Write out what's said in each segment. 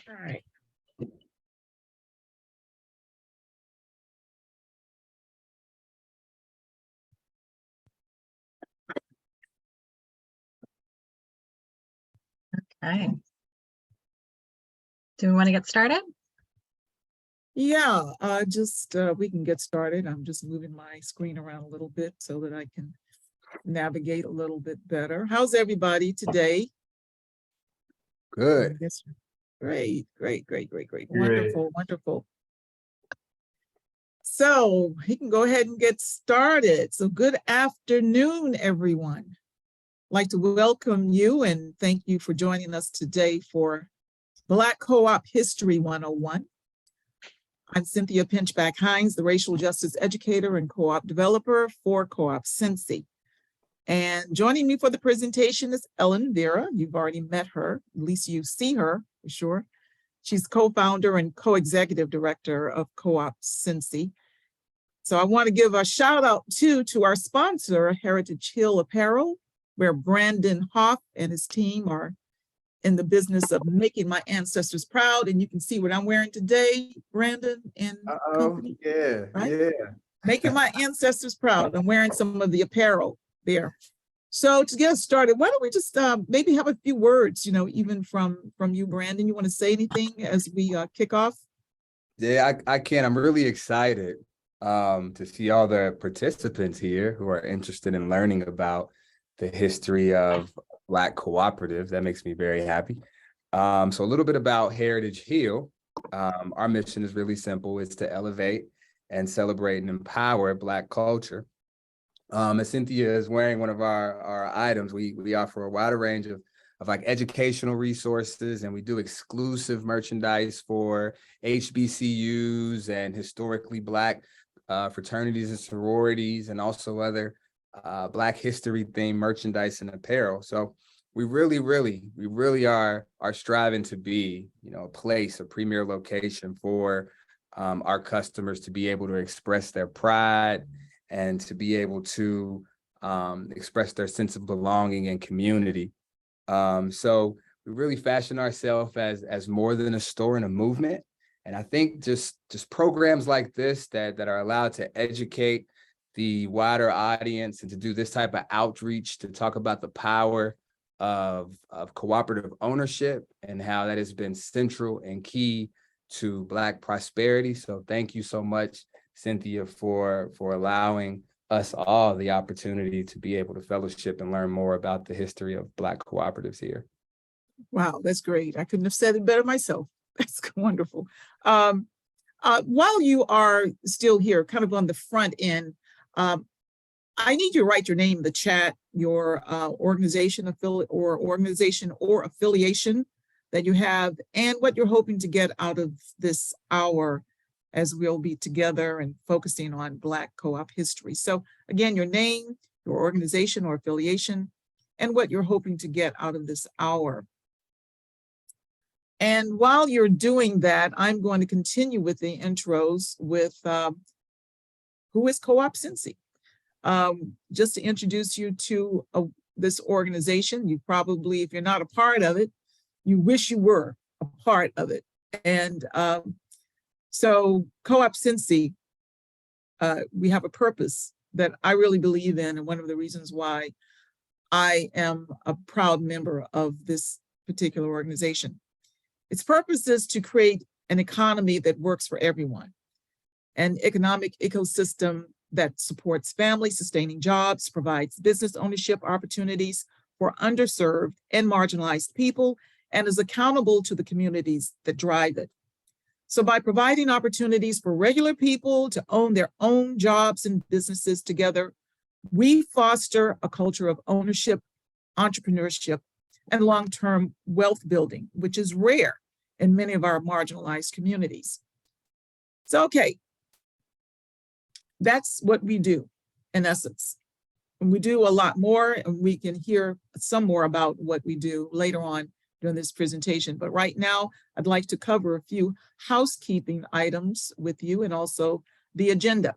All right. Okay. Do we want to get started? Yeah, we can get started. I'm just moving my screen around a little bit so that I can navigate a little bit better. How's everybody today? Good. Yes. Great. Wonderful, wonderful. So he can go ahead and get started. So good afternoon, everyone. I'd like to welcome you and thank you for joining us today for Black Co-op History 101. I'm Cynthia Pinchback-Hines, the racial justice educator and co-op developer for Co-op Cincy. And joining me for the presentation is Ellen Vera. You've already met her, at least you see her for sure. She's co-founder and co-executive director of Co-op Cincy. So I want to give a shout out to our sponsor, Heritage Hill Apparel, where Brandon Hoff and his team are in the business of making my ancestors proud. And you can see what I'm wearing today, Brandon and company. Yeah, right? yeah. Making my ancestors proud. I'm wearing some of the apparel there. So to get us started, why don't we just maybe have a few words, even from you, Brandon. You want to say anything as we kick off? Yeah, I can. I'm really excited to see all the participants here who are interested in learning about the history of Black cooperatives. That makes me very happy. So a little bit about Heritage Hill. Our mission is really simple. It's to elevate and celebrate and empower Black culture. As Cynthia is wearing one of our items, we offer a wider range of like educational resources, and we do exclusive merchandise for HBCUs and historically Black fraternities and sororities, and also other Black history themed merchandise and apparel. So we really are striving to be, a place, a premier location for our customers to be able to express their pride and to be able to express their sense of belonging and community. So we really fashion ourselves as more than a store and a movement. And I think just programs like this that are allowed to educate the wider audience and to do this type of outreach to talk about the power of cooperative ownership and how that has been central and key to Black prosperity. So thank you so much, Cynthia, for allowing us all the opportunity to be able to fellowship and learn more about the history of Black cooperatives here. Wow, that's great. I couldn't have said it better myself. That's wonderful. While you are still here, kind of on the front end, I need you to write your name in the chat, your organization or affiliation that you have, and what you're hoping to get out of this hour as we'll be together and focusing on Black co-op history. So again, your name, your organization or affiliation, and what you're hoping to get out of this hour. And while you're doing that, I'm going to continue with the intros with who is Co-op Cincy. Just to introduce you to this organization. You probably, if you're not a part of it, you wish you were a part of it. And so Co-op Cincy, we have a purpose that I really believe in, and one of the reasons why I am a proud member of this particular organization. Its purpose is to create an economy that works for everyone, an economic ecosystem that supports families, sustaining jobs, provides business ownership opportunities for underserved and marginalized people, and is accountable to the communities that drive it. So by providing opportunities for regular people to own their own jobs and businesses together, we foster a culture of ownership, entrepreneurship, and long-term wealth building, which is rare in many of our marginalized communities. So, okay, that's what we do in essence. And we do a lot more, and we can hear some more about what we do later on during this presentation. But right now, I'd like to cover a few housekeeping items with you and also the agenda.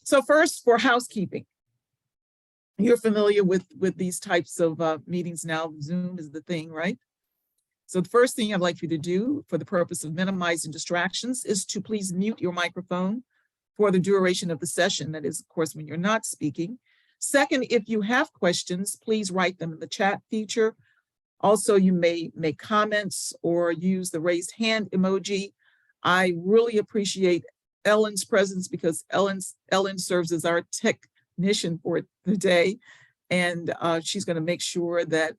So first, for housekeeping, you're familiar with these types of meetings now. Zoom is the thing, right? So the first thing I'd like you to do for the purpose of minimizing distractions is to please mute your microphone for the duration of the session. That is, of course, when you're not speaking. Second, if you have questions, please write them in the chat feature. Also, you may make comments or use the raised hand emoji. I really appreciate Ellen's presence because Ellen serves as our technician for the day. And she's going to make sure that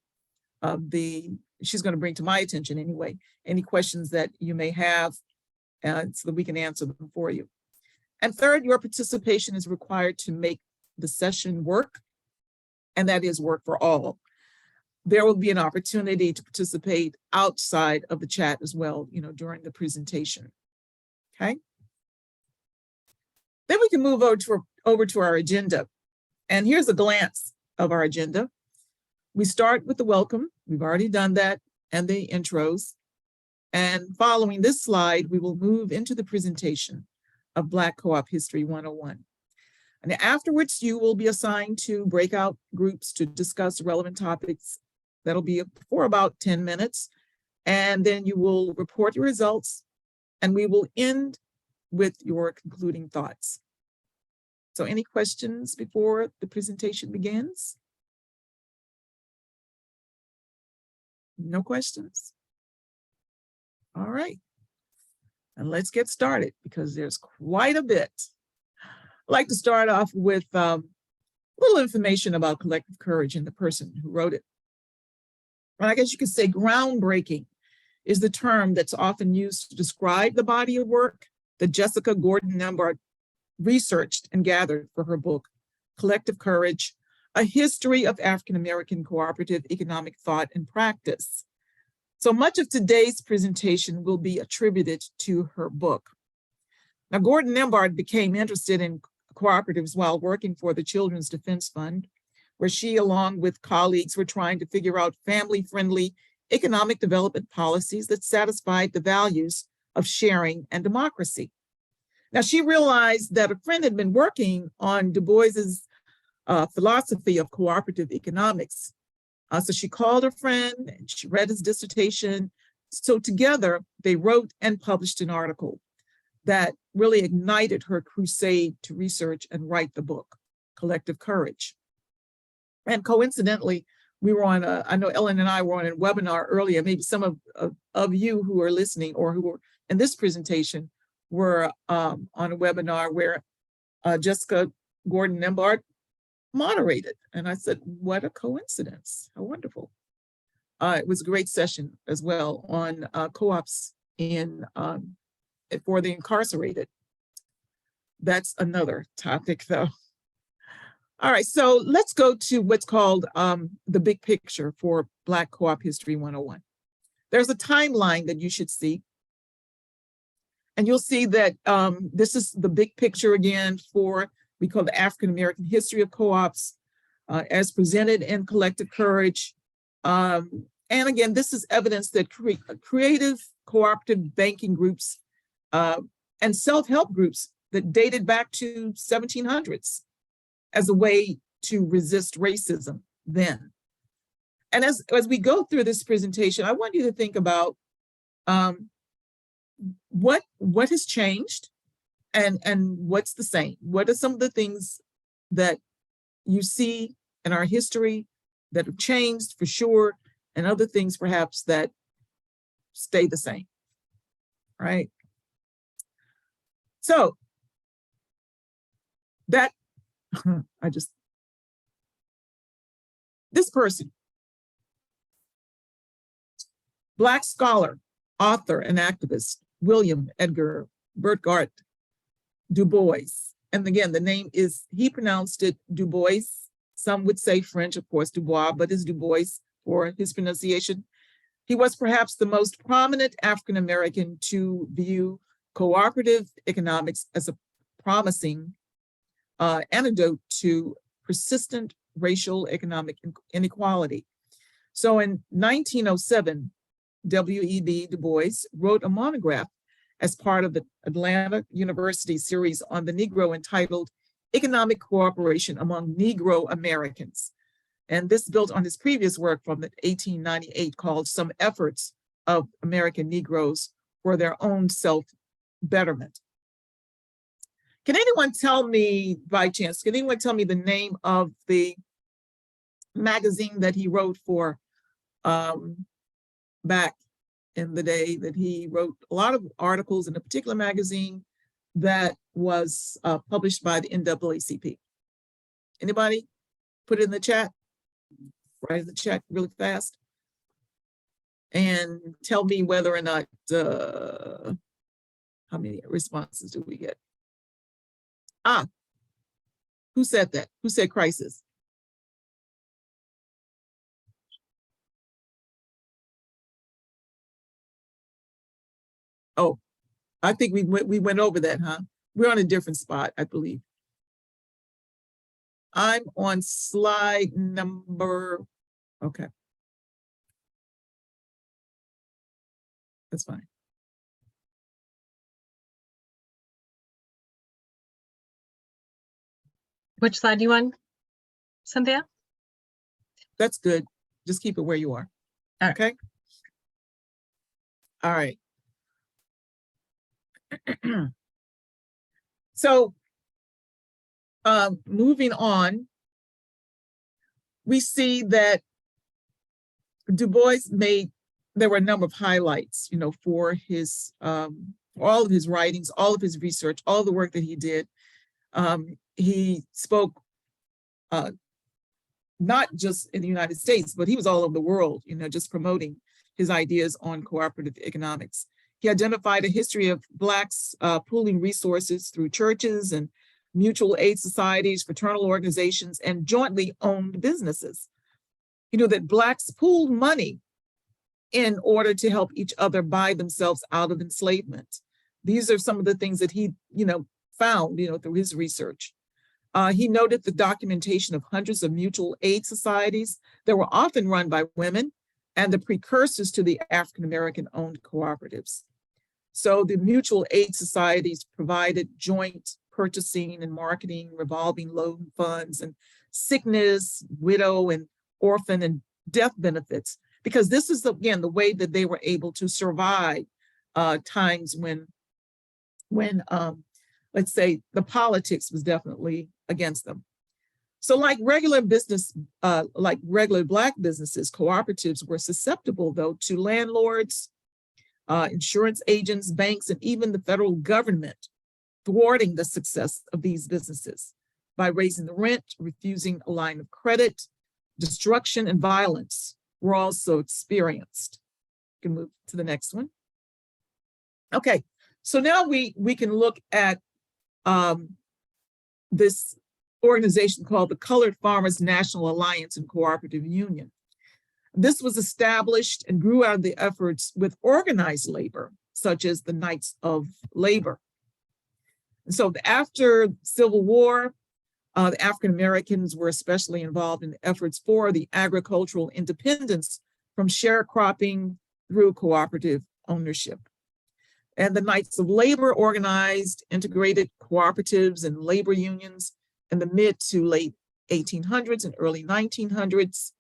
she's going to bring to my attention anyway, any questions that you may have so that we can answer them for you. And third, your participation is required to make the session work, and that is work for all. There will be an opportunity to participate outside of the chat as well, during the presentation. Okay. Then we can move over to our agenda. And here's a glance of our agenda. We start with the welcome. We've already done that, and the intros. And following this slide, we will move into the presentation of Black Co-op History 101. And afterwards, you will be assigned to breakout groups to discuss relevant topics. That'll be for about 10 minutes. And then you will report your results, and we will end with your concluding thoughts. So any questions before the presentation begins? No questions? All right. And let's get started because there's quite a bit. I'd like to start off with a little information about collective courage and the person who wrote it. And I guess you could say groundbreaking is the term that's often used to describe the body of work that Jessica Gordon Nembhard researched and gathered for her book, Collective Courage, A History of African-American Cooperative Economic Thought and Practice. So much of today's presentation will be attributed to her book. Now, Gordon Nembhard became interested in cooperatives while working for the Children's Defense Fund, where she, along with colleagues, were trying to figure out family-friendly economic development policies that satisfied the values of sharing and democracy. Now, she realized that a friend had been working on Du Bois's philosophy of cooperative economics. So she called her friend and she read his dissertation. So together they wrote and published an article that really ignited her crusade to research and write the book, Collective Courage. And coincidentally, we were on I know Ellen and I were on a webinar earlier. Maybe some of you who are listening or who were in this presentation were on a webinar where Jessica Gordon Nembhard moderated. And I said, what a coincidence, how wonderful. It was a great session as well on co-ops for the incarcerated. That's another topic though. All right, so let's go to what's called the big picture for Black Co-op History 101. There's a timeline that you should see. And you'll see that this is the big picture again for, we call the African-American history of co-ops as presented in Collective Courage. And again, this is evidence that creative cooperative banking groups and self-help groups that dated back to 1700s as a way to resist racism then. And as we go through this presentation, I want you to think about what has changed and what's the same. What are some of the things that you see in our history that have changed for sure, and other things perhaps that stay the same, right? So that, this person, Black scholar, author, and activist, William Edgar Burghardt Du Bois. And again, the name is, he pronounced it Du Bois. Some would say French, of course, Du Bois, but it's Du Bois for his pronunciation. He was perhaps the most prominent African-American to view cooperative economics as a promising antidote to persistent racial economic inequality. So in 1907, W.E.B. Du Bois wrote a monograph as part of the Atlanta University series on the Negro entitled Economic Cooperation Among Negro Americans. And this built on his previous work from 1898 called Some Efforts of American Negroes for their own self-betterment. Can anyone tell me, by chance, can anyone tell me the name of the magazine that he wrote for back in the day, that he wrote a lot of articles in a particular magazine that was published by the NAACP? Anybody? Put it in the chat. Write in the chat really fast. And tell me whether or not, how many responses do we get? Ah, who said that? Who said crisis? Oh, I think we went over that, huh? We're on a different spot, I believe. I'm on slide number, okay. That's fine. Which slide do you want, Cynthia? That's good. Just keep it where you are. All right. Okay. All right. So, moving on, we see that Du Bois there were a number of highlights, for his, all of his writings, all of his research, all the work that he did. He spoke not just in the United States, but he was all over the world, just promoting his ideas on cooperative economics. He identified a history of Blacks pooling resources through churches and mutual aid societies, fraternal organizations, and jointly owned businesses. That Blacks pooled money in order to help each other buy themselves out of enslavement. These are some of the things that he, found, through his research. He noted the documentation of hundreds of mutual aid societies that were often run by women and the precursors to the African-American owned cooperatives. So the mutual aid societies provided joint purchasing and marketing, revolving loan funds, and sickness, widow and orphan and death benefits, because this is, again, the way that they were able to survive times when let's say the politics was definitely against them. So like regular business, like regular Black businesses, cooperatives were susceptible though to landlords, insurance agents, banks, and even the federal government thwarting the success of these businesses by raising the rent, refusing a line of credit. Destruction and violence were also experienced. You can move to the next one. Okay, so now we can look at this organization called the Colored Farmers National Alliance and Cooperative Union. This was established and grew out of the efforts with organized labor, such as the Knights of Labor. And so after Civil War, the African Americans were especially involved in the efforts for the agricultural independence from sharecropping through cooperative ownership. And the Knights of Labor organized integrated cooperatives and labor unions in the mid to late 1800s and early 1900s.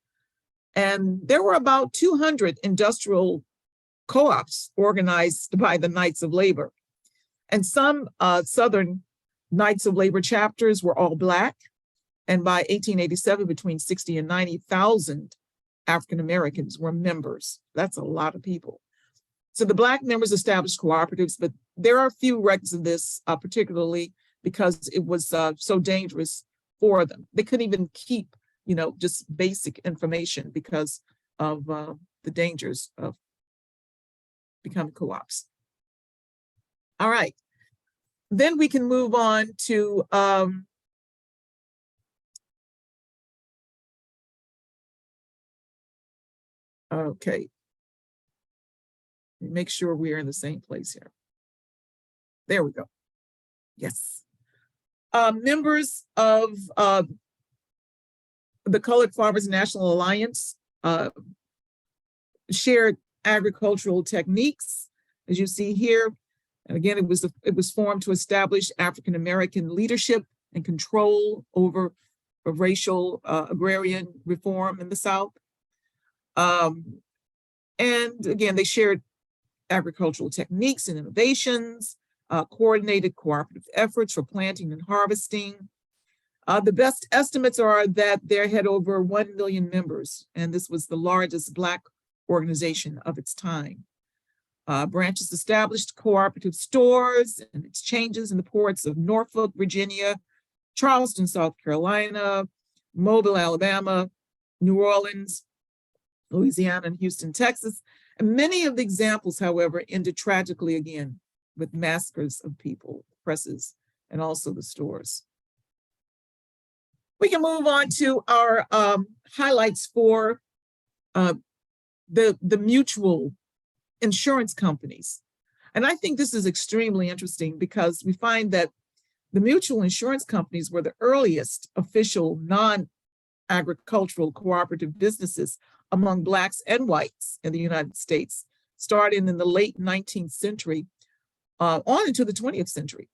And there were about 200 industrial co-ops organized by the Knights of Labor. And some Southern Knights of Labor chapters were all Black. And by 1887, between 60 and 90,000 African Americans were members. That's a lot of people. So the Black members established cooperatives, but there are a few records of this, particularly because it was so dangerous for them. They couldn't even keep, just basic information because of the dangers of becoming co-ops. All right, then we can move on to okay. Make sure we are in the same place here. There we go. Yes. Members of the Colored Farmers National Alliance shared agricultural techniques, as you see here. And again, it was formed to establish African American leadership and control over racial agrarian reform in the South. And again, they shared agricultural techniques and innovations, coordinated cooperative efforts for planting and harvesting. The best estimates are that they had over 1 million members, and this was the largest Black organization of its time. Branches established cooperative stores and exchanges in the ports of Norfolk, Virginia, Charleston, South Carolina, Mobile, Alabama, New Orleans, Louisiana, and Houston, Texas. And many of the examples, however, ended tragically again with massacres of people, presses, and also the stores. We can move on to our highlights for the mutual insurance companies. And I think this is extremely interesting because we find that the mutual insurance companies were the earliest official non-agricultural cooperative businesses among Blacks and whites in the United States, starting in the late 19th century on into the 20th century.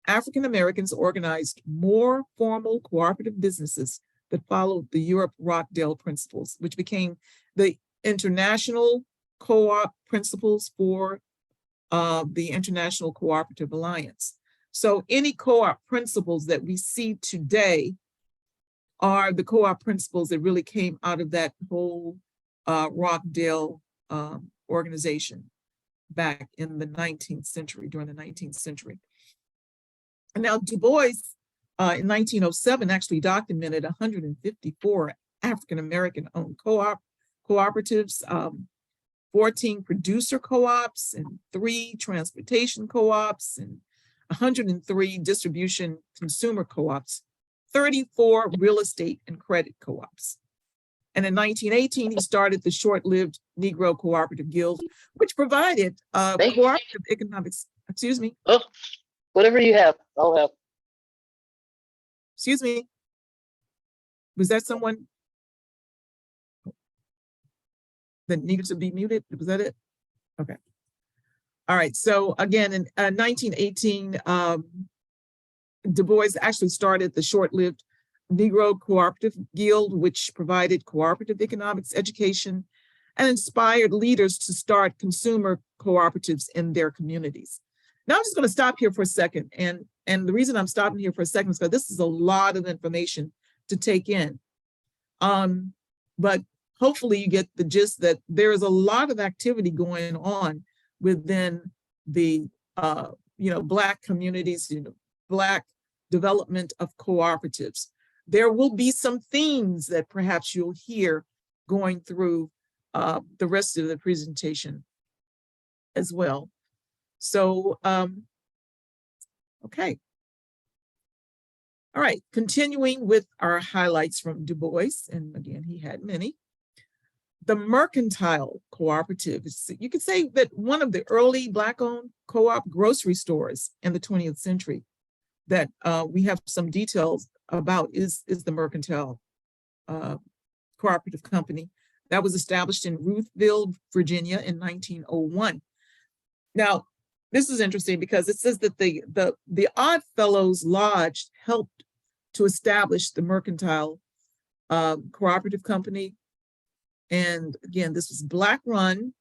African Americans organized more formal cooperative businesses that followed the Europe-Rockdale principles, which became the international co-op principles for the International Cooperative Alliance. So any co-op principles that we see today are the co-op principles that really came out of that whole Rockdale organization back in the 19th century, during the 19th century. And now Du Bois in 1907 actually documented 154 African-American owned cooperatives, 14 producer co-ops and 3 transportation co-ops and 103 distribution consumer co-ops, 34 real estate and credit co-ops. And in 1918, he started the short-lived Negro Cooperative Guild, which provided cooperative economics, excuse me. Oh, whatever you have, I'll have. Excuse me. Was that someone that needed to be muted? Was that it? Okay. All right. So again, in 1918, Du Bois actually started the short-lived Negro Cooperative Guild, which provided cooperative economics education and inspired leaders to start consumer cooperatives in their communities. Now I'm just going to stop here for a second. And the reason I'm stopping here for a second is because this is a lot of information to take in. But hopefully you get the gist that there is a lot of activity going on within the Black communities, Black development of cooperatives. There will be some themes that perhaps you'll hear going through the rest of the presentation as well. So, okay. All right, continuing with our highlights from Du Bois, and again, he had many. The mercantile cooperative, you could say that one of the early Black-owned co-op grocery stores in the 20th century that we have some details about is the Mercantile Cooperative Company that was established in Ruthville, Virginia in 1901. Now, this is interesting because it says that the Odd Fellows Lodge helped to establish the Mercantile Cooperative Company. And again, this was Black run.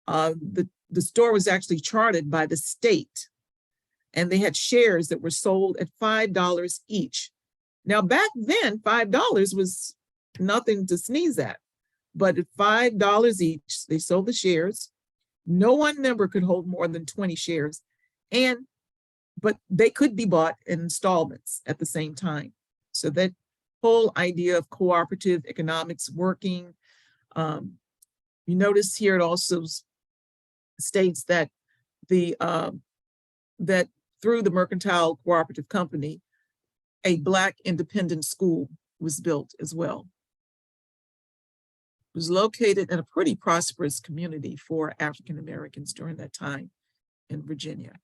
The store was actually chartered by the state, and they had shares that were sold at $5 each. Now, back then, $5 was nothing to sneeze at, but at $5 each, they sold the shares. No one member could hold more than 20 shares, but they could be bought in installments at the same time. So that whole idea of cooperative economics working, you notice here it also states that that through the Mercantile Cooperative Company, a Black independent school was built as well. It was located in a pretty prosperous community for African Americans during that time in Virginia.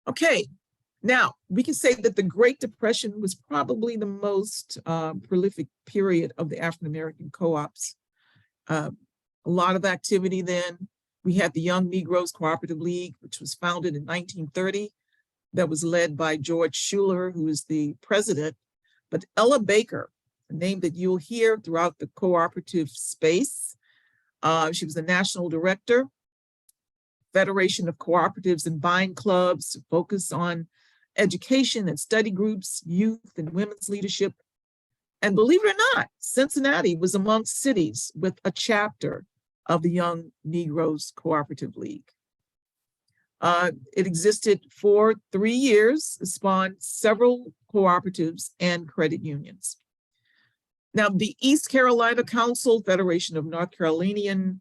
Okay, now we can say that the Great Depression was probably the most prolific period of the African American co-ops. A lot of activity then. We had the Young Negroes Cooperative League, which was founded in 1930, that was led by George Schuler, who is the president. But Ella Baker a name that you'll hear throughout the cooperative space. She was the national director, Federation of Cooperatives and Buying Clubs, focus on education and study groups, youth and women's leadership. And believe it or not, Cincinnati was amongst cities with a chapter of the Young Negroes Cooperative League. It existed for 3 years, spawned several cooperatives and credit unions. Now, the East Carolina Council, Federation of North Carolinian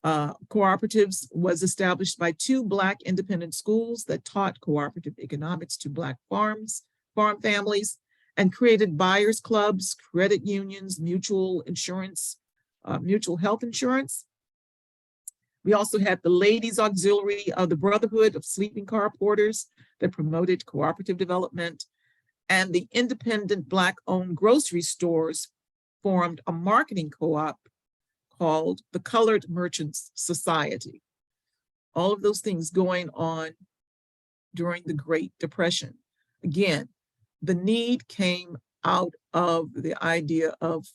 Cooperatives, was established by 2 Black independent schools that taught cooperative economics to Black farm families, and created buyers clubs, credit unions, mutual insurance, mutual health insurance. We also had the Ladies Auxiliary of the Brotherhood of Sleeping Car Porters that promoted cooperative development, and the independent Black-owned grocery stores formed a marketing co-op called the Colored Merchants Society. All of those things going on during the Great Depression. Again, the need came out of the idea of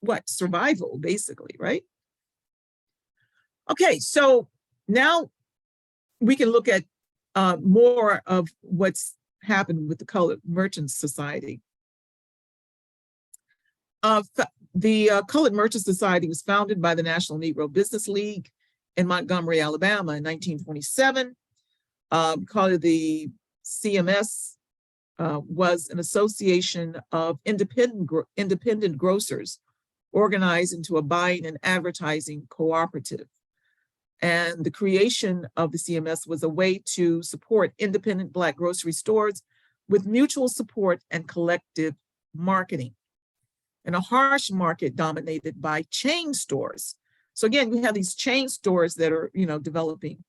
what? Survival, basically, right? Okay, so now we can look at more of what's happened with the Colored Merchants Society. The Colored Merchants Society was founded by the National Negro Business League in Montgomery, Alabama in 1927. Called it the CMS, was an association of independent grocers organized into a buying and advertising cooperative. And the creation of the CMS was a way to support independent Black grocery stores with mutual support and collective marketing in a harsh market dominated by chain stores. So again, we have these chain stores that are, developing,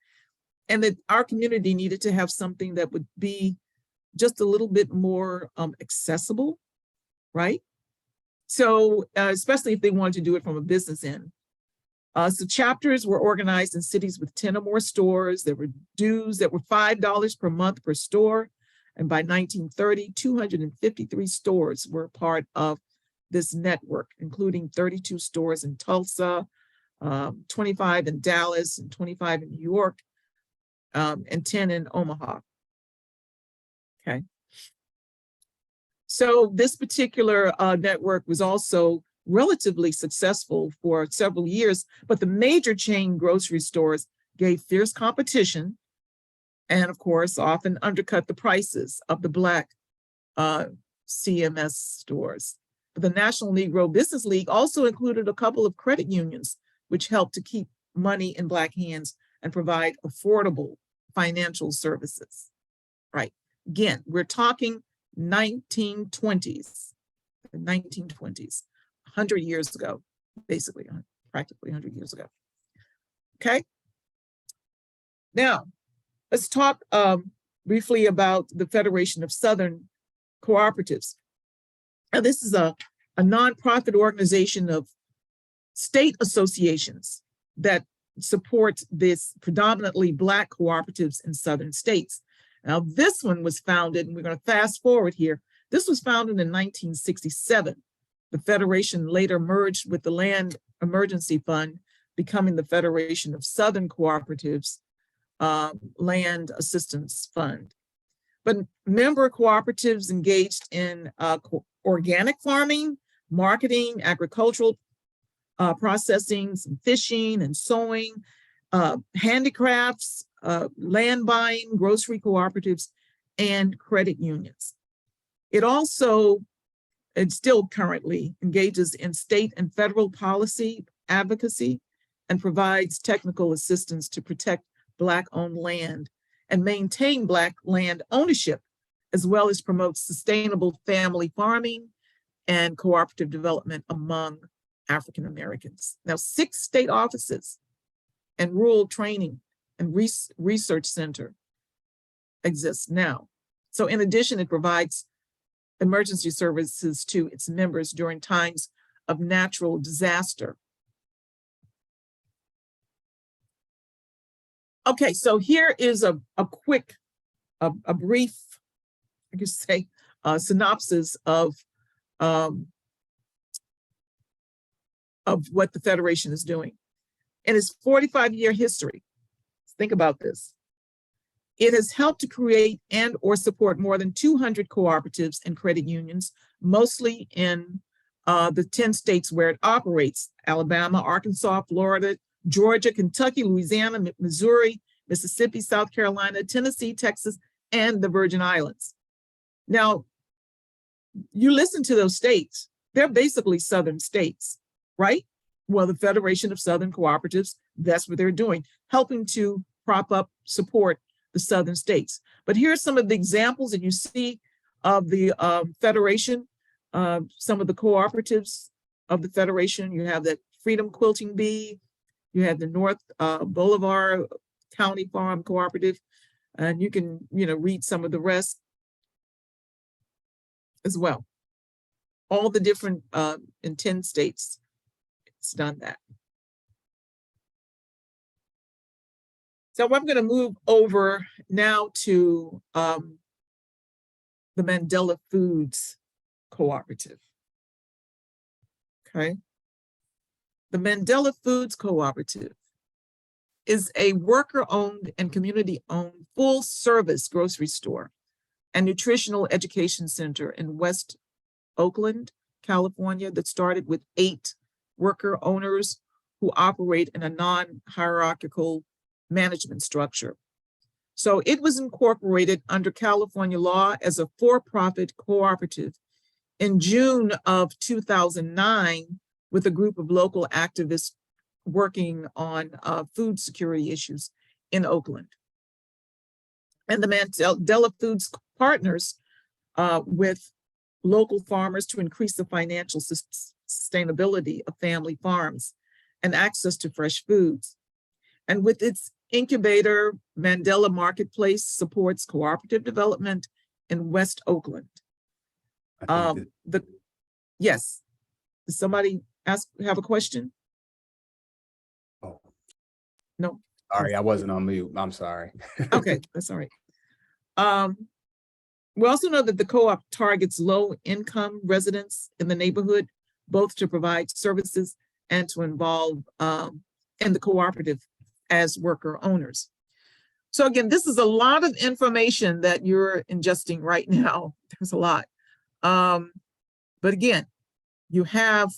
and that our community needed to have something that would be just a little bit more accessible, right? So especially if they wanted to do it from a business end. So chapters were organized in cities with 10 or more stores. There were dues that were $5 per month per store. And by 1930, 253 stores were part of this network, including 32 stores in Tulsa, 25 in Dallas, and 25 in New York, and 10 in Omaha. Okay. So this particular network was also relatively successful for several years, but the major chain grocery stores gave fierce competition and, of course, often undercut the prices of the Black CMS stores. But the National Negro Business League also included a couple of credit unions, which helped to keep money in Black hands and provide affordable financial services. Right. Again, we're talking 1920s, the 1920s. 100 years ago, basically, practically 100 years ago. Okay. Now, let's talk briefly about the Federation of Southern Cooperatives. Now, this is a nonprofit organization of state associations that support this predominantly Black cooperatives in Southern states. Now, this one was founded, and we're going to fast forward here. This was founded in 1967. The Federation later merged with the Land Emergency Fund, becoming the Federation of Southern Cooperatives Land Assistance Fund. But member cooperatives engaged in organic farming, marketing, agricultural processing, some fishing and sewing, handicrafts, land buying, grocery cooperatives, and credit unions. It also, and still currently, engages in state and federal policy advocacy and provides technical assistance to protect Black-owned land and maintain Black land ownership, as well as promote sustainable family farming and cooperative development among African Americans. Now, 6 state offices and rural training and research center exists now. So in addition, it provides emergency services to its members during times of natural disaster. Okay, so here is a quick, a brief, I could say, synopsis of of what the Federation is doing. In its 45-year history, think about this. It has helped to create and or support more than 200 cooperatives and credit unions, mostly in the 10 states where it operates: Alabama, Arkansas, Florida, Georgia, Kentucky, Louisiana, Missouri, Mississippi, South Carolina, Tennessee, Texas, and the Virgin Islands. Now, you listen to those states, they're basically Southern states, right? Well, the Federation of Southern Cooperatives, that's what they're doing, helping to prop up, support the Southern states. But here's some of the examples that you see of the Federation, some of the cooperatives of the Federation. You have that Freedom Quilting Bee, you have the North Boulevard County Farm Cooperative, and you can, read some of the rest as well. All the different, in 10 states, it's done that. So I'm going to move over now to the Mandela Foods Cooperative. Okay. The Mandela Foods Cooperative is a worker-owned and community-owned full-service grocery store and nutritional education center in West Oakland, California, that started with 8 worker owners who operate in a non-hierarchical management structure. So it was incorporated under California law as a for-profit cooperative in June of 2009 with a group of local activists working on food security issues in Oakland. And the Mandela Foods partners with local farmers to increase the financial sustainability of family farms and access to fresh foods. And with its incubator, Mandela Marketplace supports cooperative development in West Oakland. Yes, does somebody have a question? Oh. No. Sorry, I wasn't on mute. I'm sorry. Okay, that's all right. We also know that the co-op targets low-income residents in the neighborhood, both to provide services and to involve in the cooperative as worker owners. So again, this is a lot of information that you're ingesting right now. There's a lot. But again, you have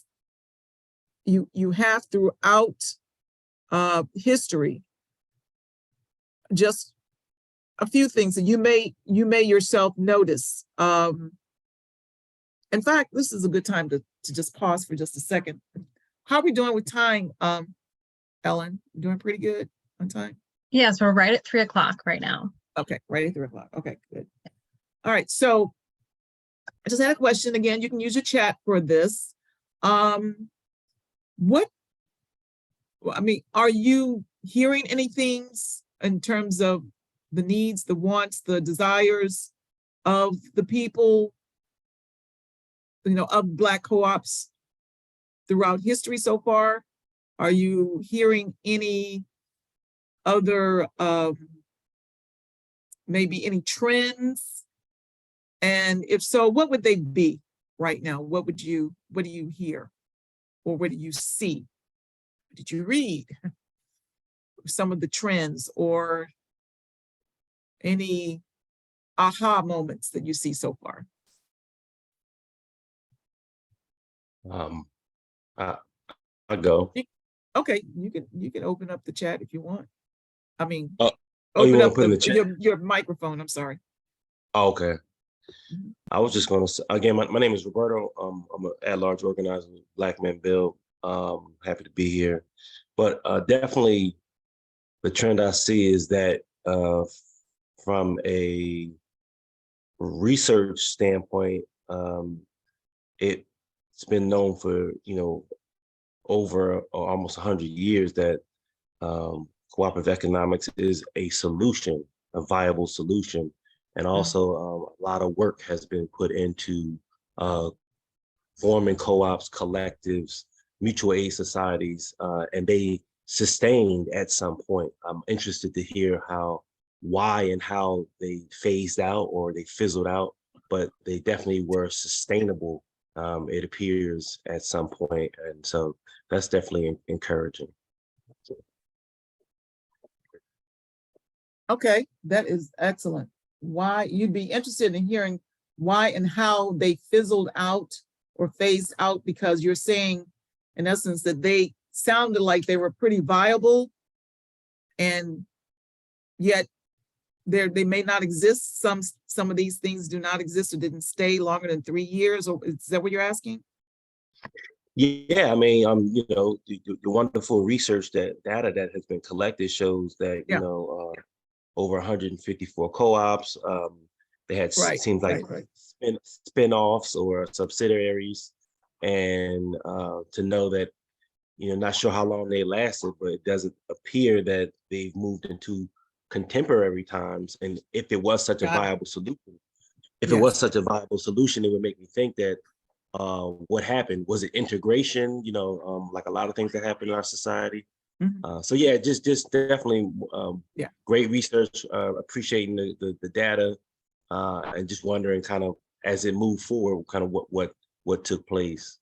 throughout history just a few things that you may yourself notice. In fact, this is a good time to just pause for just a second. How are we doing with time, Ellen? Doing pretty good on time? Yes, we're right at 3 o'clock right now. Okay, right at 3 o'clock. Okay, good. All right, so I just had a question. Again, you can use your chat for this. Are you hearing anything in terms of the needs, the wants, the desires of the people, of Black co-ops throughout history so far? Are you hearing any other, maybe any trends? And if so, what would they be right now? What do you hear? Or what do you see? What did you read? Some of the trends or any aha moments that you see so far? I go. Okay, you can open up the chat if you want. I mean, you open want up to put in the chat? your microphone. I'm sorry. Oh, okay. I was just going to say, again, my name is Roberto. I'm an at-large organizer with Black Men Build. Happy to be here. But definitely the trend I see is that from a research standpoint, it's been known for, over almost 100 years that cooperative economics is a solution, a viable solution. And also a lot of work has been put into forming co-ops, collectives, mutual aid societies, and they sustained at some point. I'm interested to hear why and how they phased out or they fizzled out, but they definitely were sustainable it appears at some point, and so that's definitely encouraging. Okay, that is excellent. Why you'd be interested in hearing why and how they fizzled out or phased out, because you're saying in essence that they sounded like they were pretty viable and yet they may not exist. Some of these things do not exist or didn't stay longer than 3 years, or is that what you're asking? Yeah, I mean, the wonderful research data that has been collected shows that, Yeah. over 154 co-ops, they had Right, seems like right. spin-offs or subsidiaries, and to know that, not sure how long they lasted, but it doesn't appear that they've moved into contemporary times. And if it was such a Got it. viable solution, it Yes. would make me think that what happened, was it integration, like a lot of things that happen in our society. Mhm. So yeah, just definitely Yeah. great research, appreciating the data, and just wondering kind of as it moved forward, kind of what took place.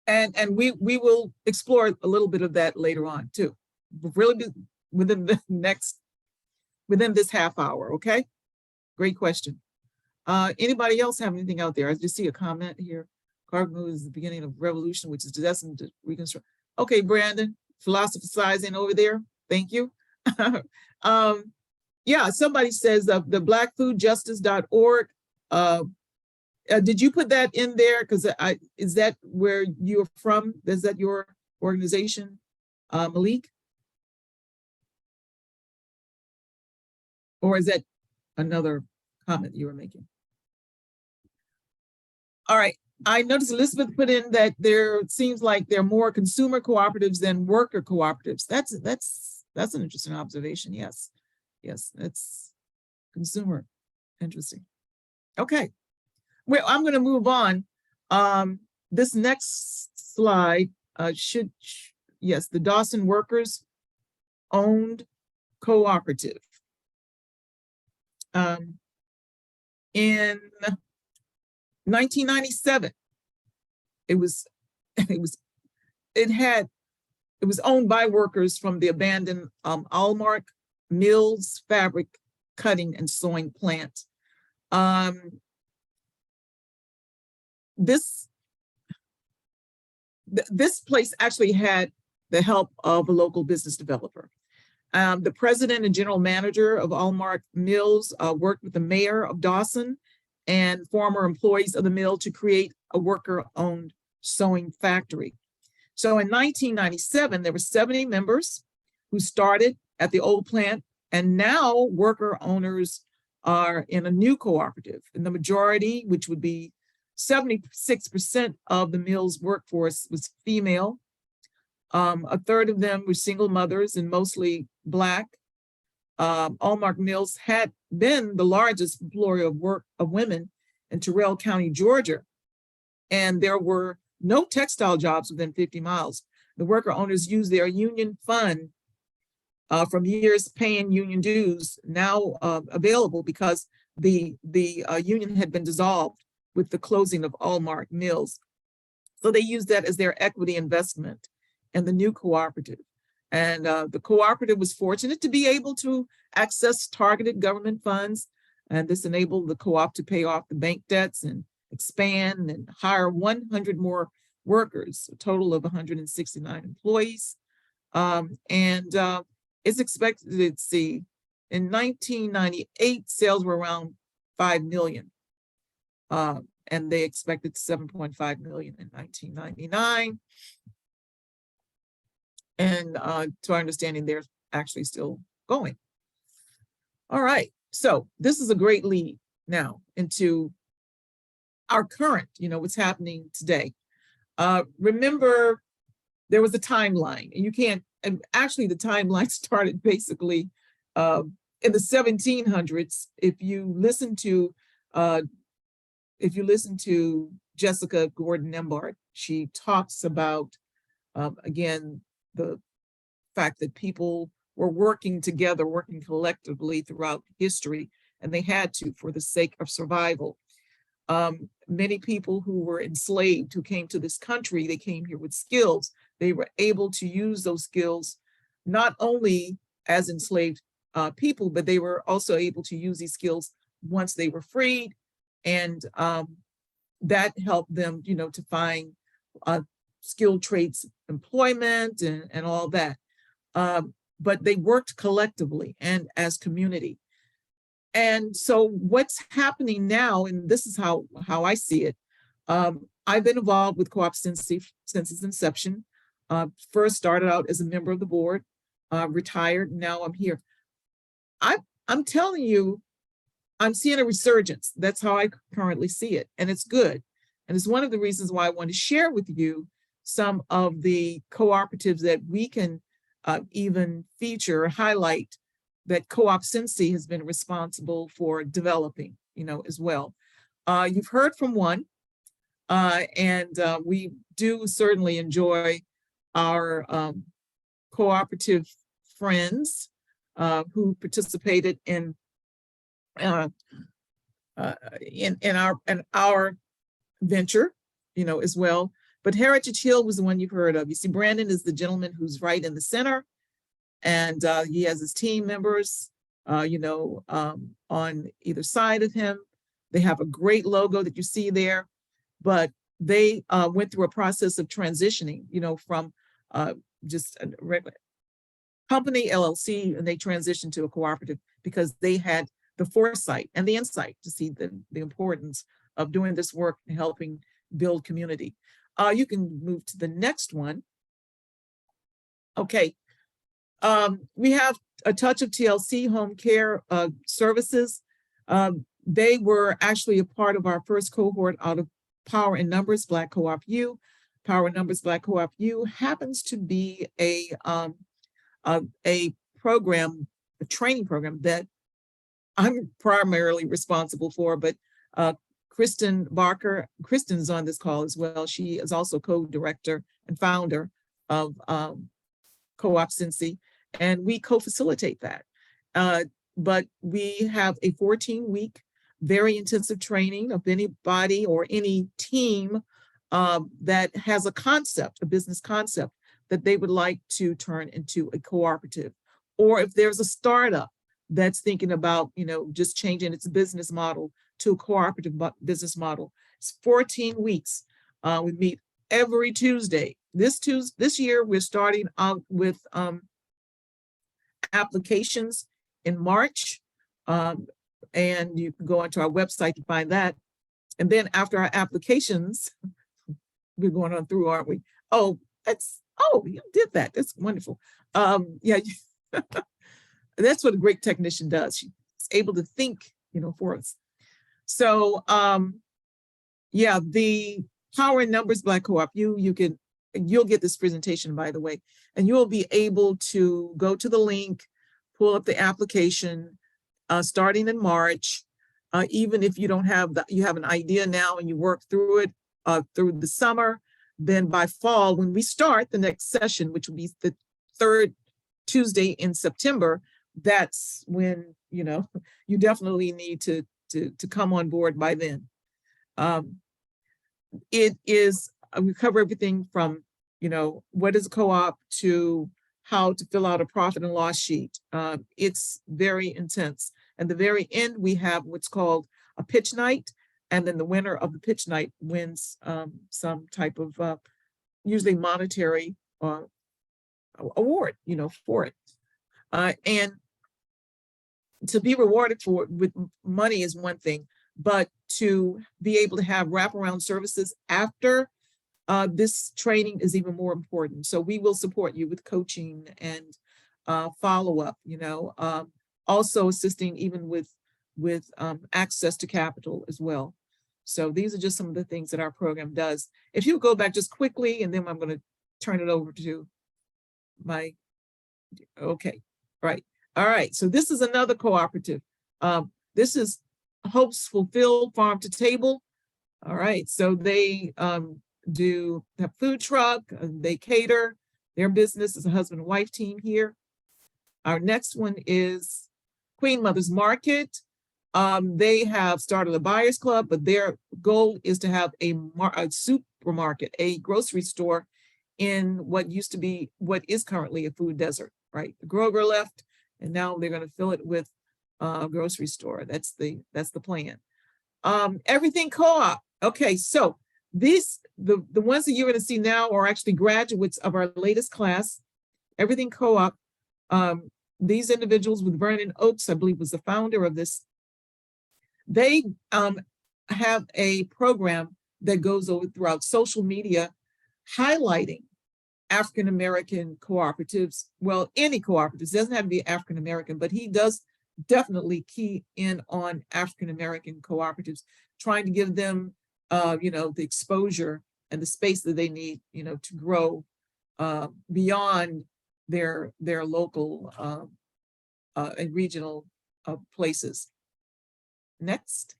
And we will explore a little bit of that later on too. Really within this half hour, okay? Great question. Anybody else have anything out there? I just see a comment here. Carbon is the beginning of revolution, which is destined to reconstruct. Okay, Brandon, philosophizing over there. Thank you. Yeah, somebody says the blackfoodjustice.org. Did you put that in there? Because is that where you're from? Is that your organization, Malik? Or is that another comment you were making? All right. I noticed Elizabeth put in that there seems like there are more consumer cooperatives than worker cooperatives. That's an interesting observation. Yes, that's consumer. Interesting. Okay. Well, I'm going to move on. This next slide yes, the Dawson Workers Owned Cooperative. In 1997, it was owned by workers from the abandoned Allmark Mills fabric cutting and sewing plant. This place actually had the help of a local business developer. The president and general manager of Allmark Mills worked with the mayor of Dawson and former employees of the mill to create a worker-owned sewing factory. So in 1997, there were 70 members who started at the old plant, and now worker owners are in a new cooperative. And the majority, which would be 76% of the mill's workforce, was female. A third of them were single mothers and mostly Black. Allmark Mills had been the largest employer of women in Terrell County, Georgia, and there were no textile jobs within 50 miles. The worker owners used their union fund from years paying union dues, now available because the union had been dissolved with the closing of Allmark Mills. So they used that as their equity investment in the new cooperative. And the cooperative was fortunate to be able to access targeted government funds. And this enabled the co-op to pay off the bank debts and expand and hire 100 more workers, a total of 169 employees. It's expected to see in 1998, sales were around 5 million. And they expected 7.5 million in 1999. And to our understanding, they're actually still going. All right, so this is a great lead now into our current, what's happening today. Remember, there was a timeline, and you can't, and actually the timeline started basically in the 1700s. If you listen to Jessica Gordon Nembhard, she talks about, again, the fact that people were working together, working collectively throughout history, and they had to for the sake of survival. Many people who were enslaved, who came to this country, they came here with skills. They were able to use those skills not only as enslaved people, but they were also able to use these skills once they were freed. And that helped them, to find skilled trades employment and all that. But they worked collectively and as community. And so what's happening now, and this is how I see it, I've been involved with Co-op Cincy since its inception. First started out as a member of the board, retired, now I'm here. I'm telling you, I'm seeing a resurgence. That's how I currently see it, and it's good. And it's one of the reasons why I want to share with you some of the cooperatives that we can even feature or highlight that Co-op Cincy has been responsible for developing, as well. You've heard from one, and we do certainly enjoy our cooperative friends who participated in our venture, as well. But Heritage Hill was the one you've heard of. You see, Brandon is the gentleman who's right in the center, and he has his team members, on either side of him. They have a great logo that you see there, but they went through a process of transitioning, from just a regular company, LLC, and they transitioned to a cooperative because they had the foresight and the insight to see the importance of doing this work and helping build community. You can move to the next one. Okay. We have a touch of TLC home care services. They were actually a part of our first cohort out of Power in Numbers Black Co-op U. Power in Numbers Black Co-op U happens to be a program, a training program that I'm primarily responsible for, but Kristen Barker, Kristen's on this call as well. She is also co-director and founder of Co-op Cincy, and we co-facilitate that. But we have a 14-week, very intensive training of anybody or any team that has a concept, a business concept that they would like to turn into a cooperative. Or if there's a startup that's thinking about, just changing its business model to a cooperative business model. It's 14 weeks. We meet every Tuesday. This year, we're starting out with applications in March. And you can go onto our website to find that. And then after our applications, we're going on through, aren't we? Oh, you did that. That's wonderful. Yeah, that's what a great technician does. She's able to think, for us. So, yeah, the Power in Numbers Black Co-op, you'll get this presentation, by the way, and you'll be able to go to the link, pull up the application, starting in March. Even if you don't have you have an idea now and you work through it through the summer, then by fall, when we start the next session, which will be the third Tuesday in September, that's when, you definitely need to come on board by then. It is, we cover everything from, what is a co-op to how to fill out a profit and loss sheet. It's very intense. At the very end, we have what's called a pitch night. And then the winner of the pitch night wins some type of usually monetary award, for it. And to be rewarded for it with money is one thing, but to be able to have wraparound services after this training is even more important. So we will support you with coaching and follow-up, also assisting even with access to capital as well. So these are just some of the things that our program does. If you go back just quickly, and then I'm going to turn it over to my, okay, right. All right, so this is another cooperative. This is Hopes Fulfilled Farm to Table. All right, so they do have food truck, they cater. Their business is a husband and wife team here. Our next one is Queen Mother's Market. They have started a buyers club, but their goal is to have a supermarket, a grocery store in what used to be, what is currently a food desert, right? The Kroger left, and now they're going to fill it with a grocery store. That's the plan. Everything Co-op. Okay, so the ones that you're going to see now are actually graduates of our latest class, Everything Co-op. These individuals with Vernon Oakes, I believe, was the founder of this. They have a program that goes over throughout social media, highlighting African-American cooperatives. Well, any cooperatives, doesn't have to be African-American, but he does definitely key in on African-American cooperatives, trying to give them, the exposure and the space that they need, to grow beyond their local and regional places. Next,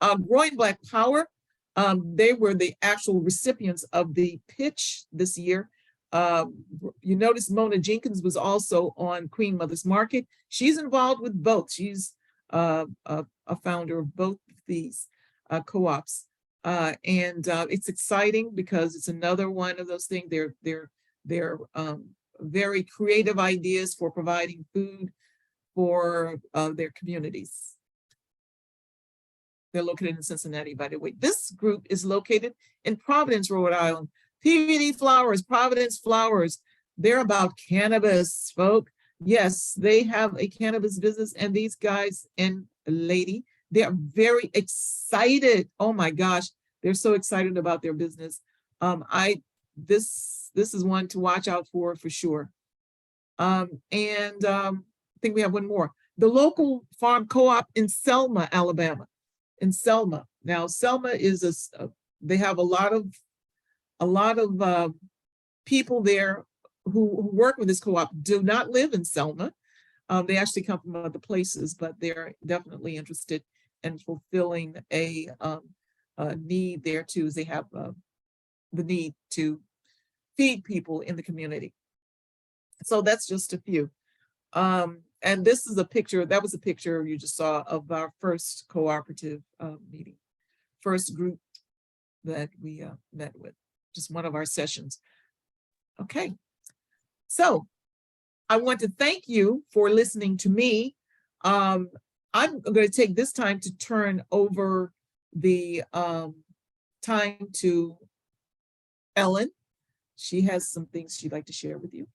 Growing Black Power. They were the actual recipients of the pitch this year. You notice Mona Jenkins was also on Queen Mother's Market. She's involved with both. She's a founder of both of these co-ops. And it's exciting because it's another one of those things. They're very creative ideas for providing food for their communities. They're located in Cincinnati, by the way. This group is located in Providence, Rhode Island. PVD Flowers, Providence Flowers. They're about cannabis, folk. Yes, they have a cannabis business, and these guys and lady, they are very excited. Oh my gosh, they're so excited about their business. This is one to watch out for sure. I think we have one more. The local farm co-op in Selma, Alabama. In Selma. Now, Selma is they have a lot of people there who work with this co-op do not live in Selma. They actually come from other places, but they're definitely interested in fulfilling a need there too, as they have the need to feed people in the community. So that's just a few. And this is a picture, that was a picture you just saw of our first cooperative meeting, first group that we met with, just one of our sessions. Okay, so I want to thank you for listening to me. I'm going to take this time to turn over the time to Ellen. She has some things she'd like to share with you.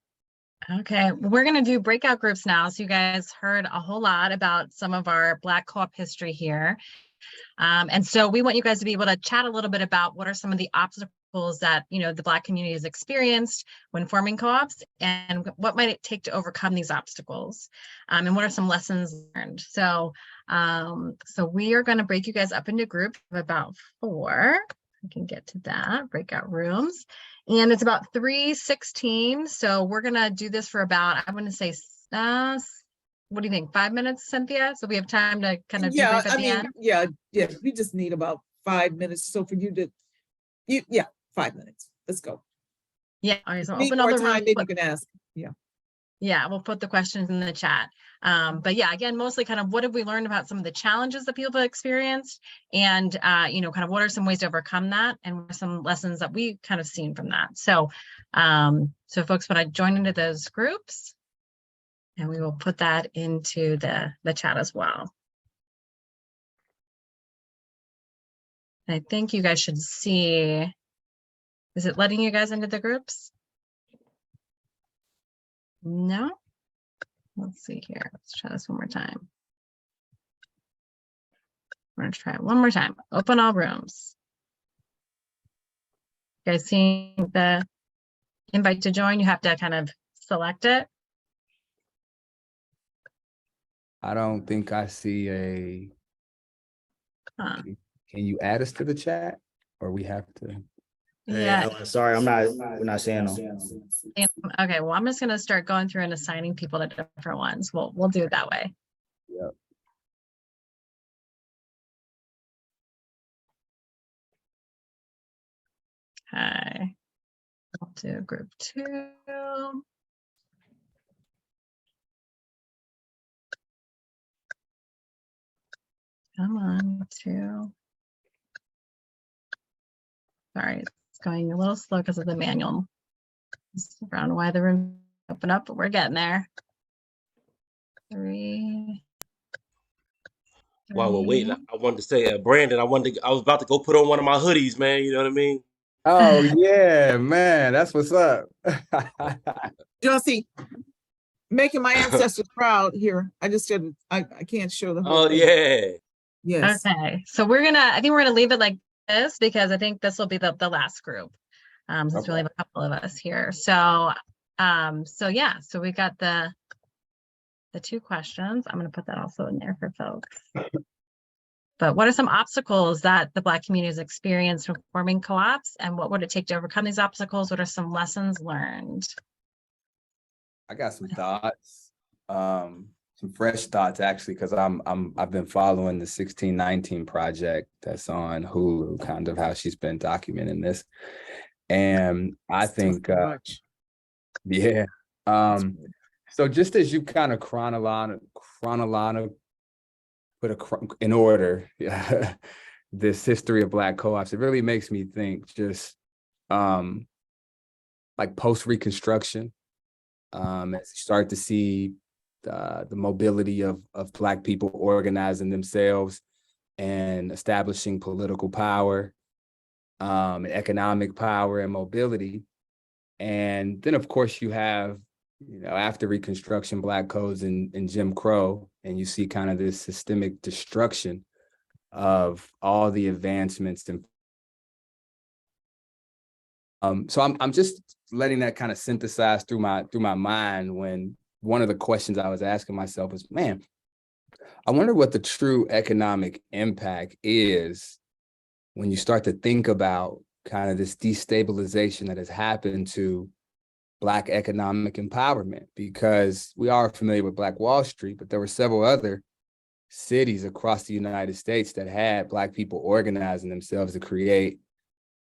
Okay, we're going to do breakout groups now. So you guys heard a whole lot about some of our Black co-op history here. And so we want you guys to be able to chat a little bit about what are some of the obstacles that, the Black community has experienced when forming co-ops, and what might it take to overcome these obstacles, and what are some lessons learned. So, so we are going to break you guys up into groups of about 4. I can get to that, breakout rooms. And it's about 3:16. So we're going to do this for about, I'm going to say, what do you think? 5 minutes, Cynthia? So we have time to kind of debrief at the end? Yeah, we just need about 5 minutes. So for you to, 5 minutes. Let's go. Yeah. All right. So Need open all more the time, rooms. then you can ask. Yeah. Yeah, we'll put the questions in the chat. But yeah, again, mostly kind of what have we learned about some of the challenges that people have experienced, and kind of what are some ways to overcome that, and what are some lessons that we kind of seen from that. So, so folks, when I join into those groups, and we will put that into the chat as well. I think you guys should see, is it letting you guys into the groups? No? Let's see here. Let's try this one more time. We're going to try it one more time. Open all rooms. You guys seeing the invite to join? You have to kind of select it. I don't think I see a. Can you add us to the chat, or we have to? Yeah. Hey, sorry, we're not seeing them. Okay, well, I'm just going to start going through and assigning people to different ones. We'll do it that way. Yep. Okay. I'll do group 2. Come on, sorry, it's going a little slow because of the manual. Just around why the room open up, but we're getting there. 3. While we're waiting, I wanted to say, Brandon, I was about to go put on one of my hoodies, man. You know what I mean? Oh yeah, man, that's what's up. Josie, making my ancestors proud here. I just didn't, I can't show the whole Oh thing. yeah. Yes. Okay, so I think we're gonna leave it like this because I think this will be the last group. Since we only have a couple of us here. So yeah, so we got the 2 questions. I'm gonna put that also in there for folks. But what are some obstacles that the Black community has experienced when forming co-ops, and what would it take to overcome these obstacles? What are some lessons learned? I got some thoughts, some fresh thoughts actually, because I've been following the 1619 project that's on Hulu, kind of how she's been documenting this, and I think yeah. So just as you kind of put in order this history of Black co-ops, it really makes me think just like post-Reconstruction, as you start to see the mobility of Black people organizing themselves and establishing political power, economic power and mobility. And then of course you have, after Reconstruction, Black codes and Jim Crow, and you see kind of this systemic destruction of all the advancements. And so I'm just letting that kind of synthesize through my mind, when one of the questions I was asking myself was, man, I wonder what the true economic impact is when you start to think about kind of this destabilization that has happened to Black economic empowerment, because we are familiar with Black Wall Street, but there were several other cities across the United States that had Black people organizing themselves to create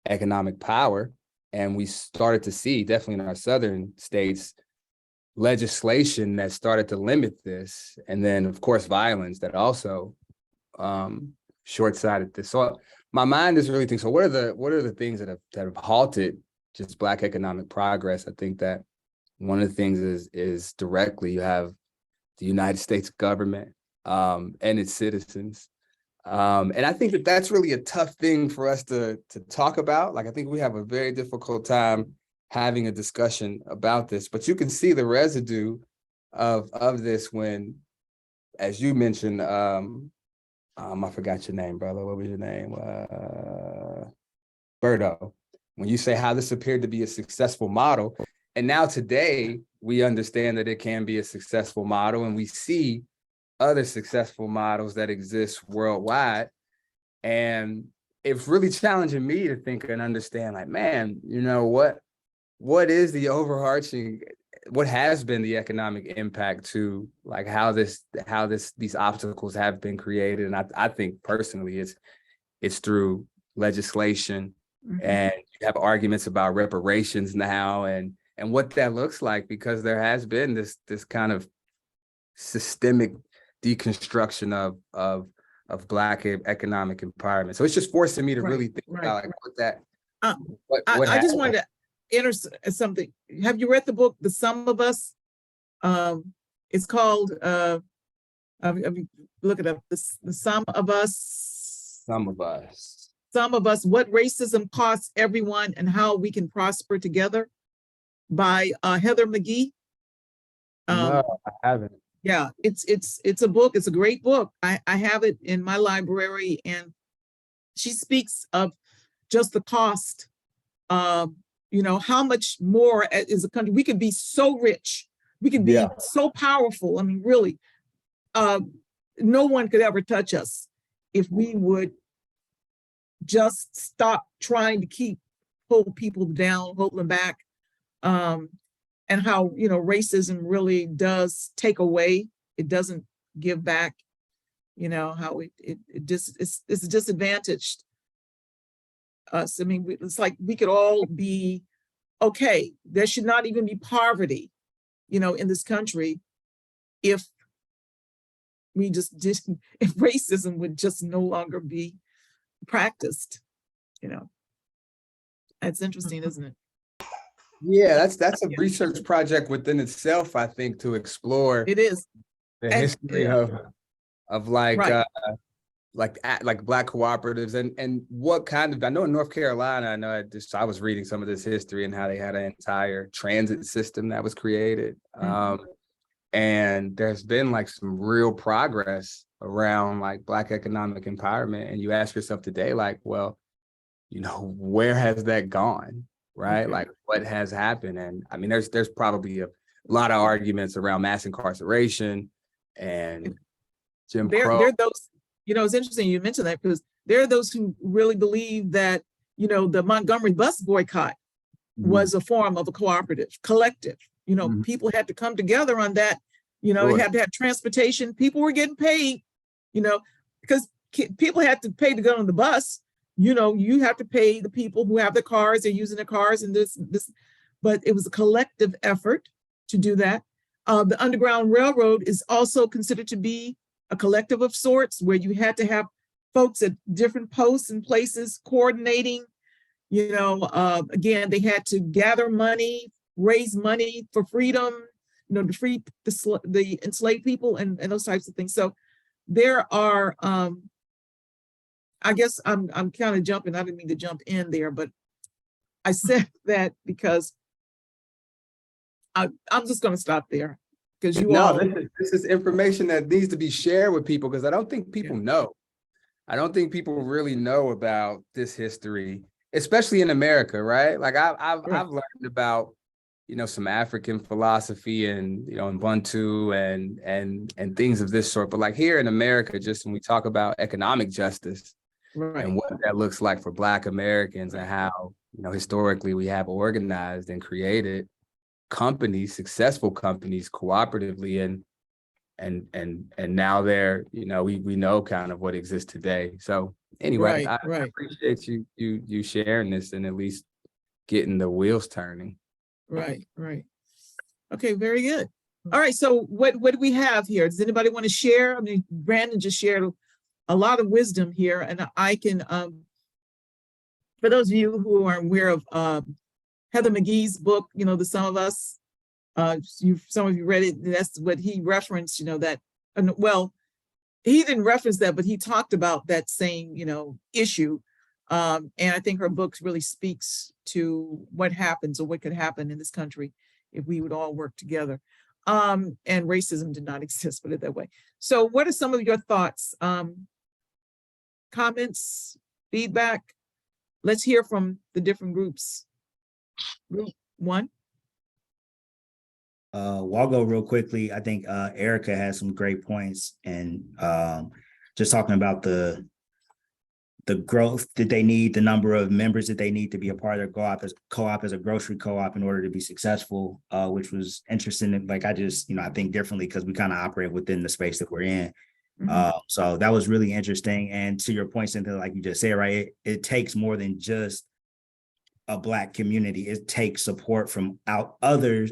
economic power. And we started to see, definitely in our southern states, legislation that started to limit this. And then of course, violence that also short-sighted this. So my mind is really thinking, so what are the things that have halted just Black economic progress? I think that one of the things is directly you have the United States government and its citizens. And I think that's really a tough thing for us to talk about. Like, I think we have a very difficult time having a discussion about this, but you can see the residue of this when, as you mentioned, I forgot your name, brother. What was your name? Berto. When you say how this appeared to be a successful model, and now today we understand that it can be a successful model, and we see other successful models that exist worldwide. And it's really challenging me to think and understand, like, man, what is the overarching, what has been the economic impact to like how these obstacles have been created? And I think personally it's through legislation. Mm-hmm. And you have arguments about reparations now and what that looks like, because there has been this kind of systemic deconstruction of Black economic empowerment. So it's just forcing me to really think about like what that. I just wanted to enter something. Have you read the book The Sum of Us? It's called look it up. The Sum of Us. Some of Us. Some of Us: What Racism Costs Everyone and How We Can Prosper Together, by Heather McGhee. No, I haven't. Yeah, it's a book. It's a great book. I have it in my library, and she speaks of just the cost of, how much more as a country we could be so rich, we could be so powerful. I mean, really, no one could ever touch us if we would just stop trying to hold people down, hold them back. And how, racism really does take away, it doesn't give back, how it's disadvantaged us. I mean, it's like we could all be okay. There should not even be poverty, in this country, if we just didn't, if racism would just no longer be practiced, you know. That's interesting, isn't it? Yeah, that's a research project within itself, I think, to explore It is. the And- history yeah. of like Right. like Black cooperatives and what kind of, I know in North Carolina, I was reading some of this history and how they had an entire transit system that was created. And there's been like some real progress around like Black economic empowerment. And you ask yourself today, like, well, you know, where has that gone? Right? Like what has happened? And I mean, there's probably a lot of arguments around mass incarceration and Jim Crow. There are those, you know, it's interesting you mentioned that, because there are those who really believe that, you know, the Montgomery bus boycott was a form of a cooperative, collective. You know, people had to come together on that. You know, they had to have transportation. People were getting paid, you know, because people had to pay to go on the bus. You know, you have to pay the people who have the cars, they're using the cars and this, but it was a collective effort to do that. The Underground Railroad is also considered to be a collective of sorts, where you had to have folks at different posts and places coordinating. You know, again, they had to gather money, raise money for freedom, you know, to free the enslaved people and those types of things. So there are, I guess I'm kind of jumping, I didn't mean to jump in there, but I said that because I'm just going to stop there. Because This is information that needs to be shared with people, because I don't think people know. I don't think people really know about this history, especially in America, right? Like I've learned about, you know, some African philosophy and, you know, Ubuntu and things of this sort. But like here in America, just when we talk about economic justice and what that looks like for Black Americans and how, you know, historically we have organized and created companies, successful companies, cooperatively, and now they're, you know, we know kind of what exists today. So anyway, I appreciate you sharing this and at least getting the wheels turning. Right. Okay, very good. All right, so what do we have here? Does anybody want to share? I mean, Brandon just shared a lot of wisdom here, and I can, for those of you who are aware of Heather McGee's book, you know, The Sum of Us, some of you read it, that's what he referenced, you know, that, well, he didn't reference that, but he talked about that same, you know, issue. And I think her book really speaks to what happens or what could happen in this country if we would all work together. And racism did not exist, put it that way. So what are some of your thoughts, comments, feedback? Let's hear from the different groups. Group one. Well, I'll go real quickly. I think Erica has some great points, and just talking about the growth that they need, the number of members that they need to be a part of their co-op as a grocery co-op in order to be successful, which was interesting. Like I just, you know, I think differently because we kind of operate within the space that we're in. So that was really interesting. And to your point, Cynthia, like you just said, right, it takes more than just a Black community. It takes support from other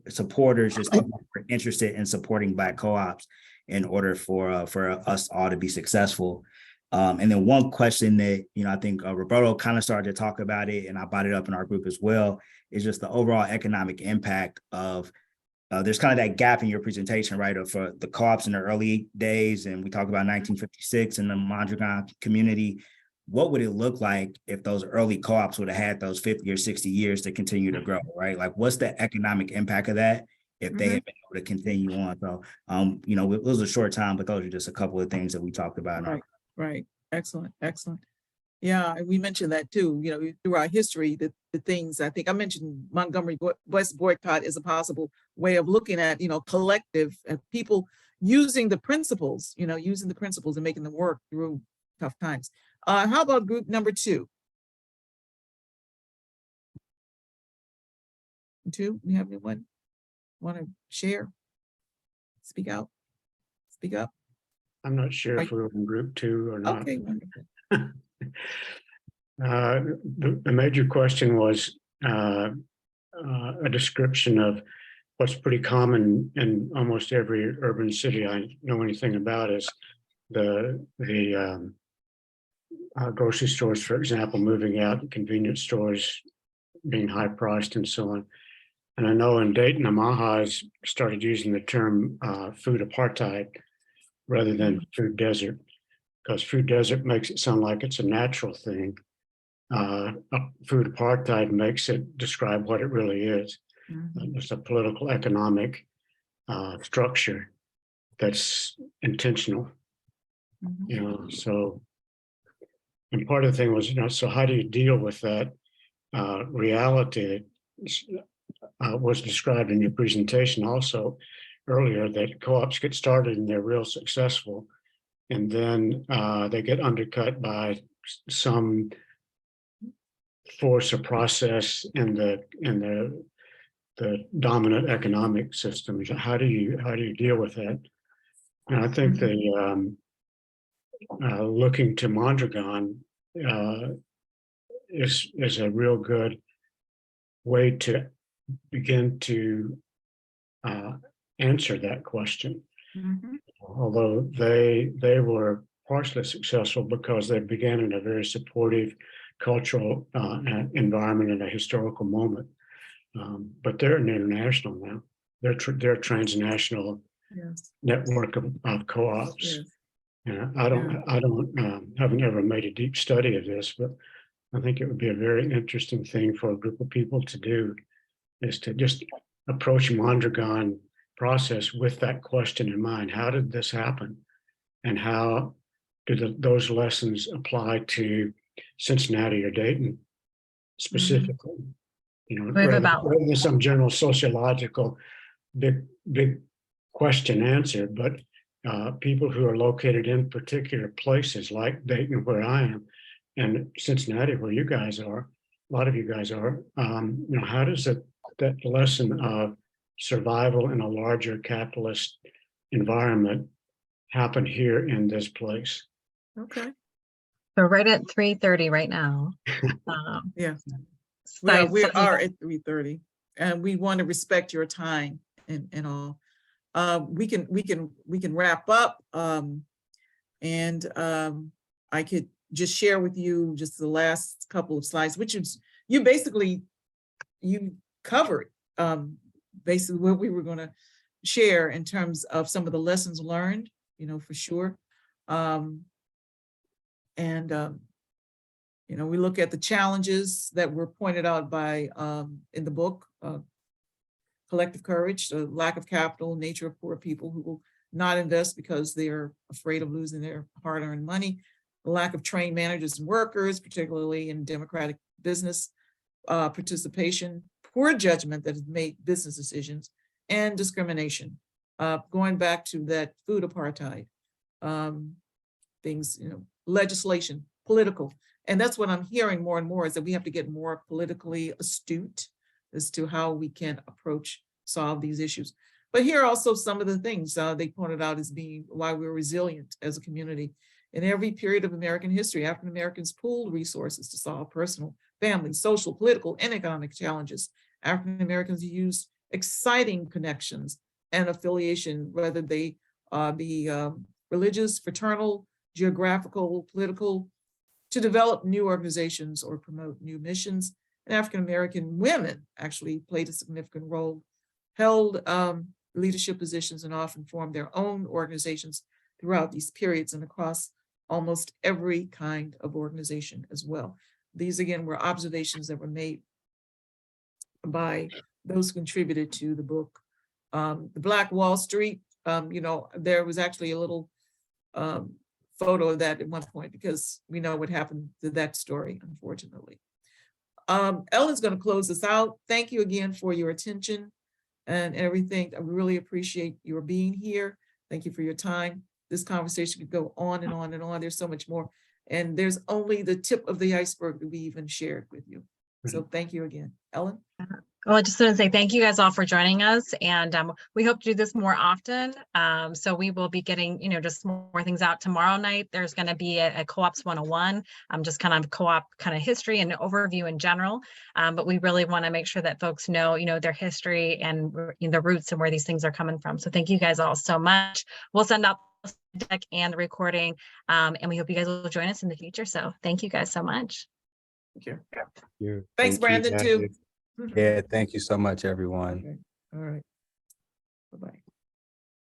supporters, just people who are interested in supporting Black co-ops in order for us all to be successful. And then one question that, you know, I think Roberto kind of started to talk about it, and I brought it up in our group as well, is just the overall economic impact of, there's kind of that gap in your presentation, right, of the co-ops in the early days, and we talk about 1956 in the Mondragon community. What would it look like if those early co-ops would have had those 50 or 60 years to continue to grow, right? Like, what's the economic impact of that if they had been able to continue on? So, you know, it was a short time, but those are just a couple of things that we talked about. Right. Excellent. Yeah, we mentioned that too, you know, through our history, the things, I think I mentioned Montgomery bus boycott is a possible way of looking at, you know, collective people using the principles, you know, and making them work through tough times. How about group number two? You have anyone want to share? Speak out, speak up. I'm not sure if we're in group two or not. Okay, wonderful. The major question was a description of what's pretty common in almost every urban city I know anything about is the grocery stores, for example, moving out, convenience stores being high priced and so on. And I know in Dayton, Omaha has started using the term food apartheid rather than food desert, because food desert makes it sound like it's a natural thing. Food apartheid makes it describe what it really is. It's a political economic structure that's intentional, you know. So, and part of the thing was, you know, so how do you deal with that reality that was described in your presentation also earlier, that co-ops get started and they're real successful, and then they get undercut by some force or process in the dominant economic system. How do you deal with that? And I think the looking to Mondragon is a real good way to begin to answer that question. Although they were partially successful because they began in a very supportive cultural environment in a historical moment. But they're an international now. They're a transnational network of co-ops. And I haven't ever made a deep study of this, but I think it would be a very interesting thing for a group of people to do, is to just approach Mondragon process with that question in mind. How did this happen? And how do those lessons apply to Cincinnati or Dayton specifically? You know, rather than some general sociological big question answer, but people who are located in particular places like Dayton, where I am, and Cincinnati, where you guys are, a lot of you guys are, you know, how does that lesson of survival in a larger capitalist environment happen here in this place? Okay. So right at 3:30 right now. Yeah. Well, we Sites- are at 3:30, and we want to respect your time and all. We can wrap up, and I could just share with you just the last couple of slides, which is you covered basically what we were going to share in terms of some of the lessons learned, you know, for sure. You know, we look at the challenges that were pointed out by in the book, Collective Courage, the lack of capital, nature of poor people who will not invest because they're afraid of losing their hard-earned money, the lack of trained managers and workers, particularly in democratic business participation, poor judgment that has made business decisions, and discrimination. Going back to that food apartheid, things, you know, legislation, political. And that's what I'm hearing more and more, is that we have to get more politically astute as to how we can solve these issues. But here are also some of the things they pointed out as being why we're resilient as a community. In every period of American history, African Americans pooled resources to solve personal, family, social, political, and economic challenges. African Americans used exciting connections and affiliation, whether they be religious, fraternal, geographical, political, to develop new organizations or promote new missions. And African American women actually played a significant role, held leadership positions, and often formed their own organizations throughout these periods and across almost every kind of organization as well. These, again, were observations that were made by those who contributed to the book. The Black Wall Street, you know, there was actually a little photo of that at one point, because we know what happened to that story, unfortunately. Ellen's going to close us out. Thank you again for your attention and everything. I really appreciate your being here. Thank you for your time. This conversation could go on and on and on. There's so much more. And there's only the tip of the iceberg that we even shared with you. So thank you again. Ellen? Well, I just want to say thank you guys all for joining us, and we hope to do this more often. So we will be getting, just more things out tomorrow night. There's going to be a Co-ops 101, just kind of co-op kind of history and overview in general. But we really want to make sure that folks know, their history and the roots and where these things are coming from. So thank you guys all so much. We'll send out the deck and the recording, and we hope you guys will join us in the future. So thank you guys so much. Thank you. Yeah. Thanks, Brandon, too. Yeah, thank you so much, everyone. Okay. All right. Bye-bye.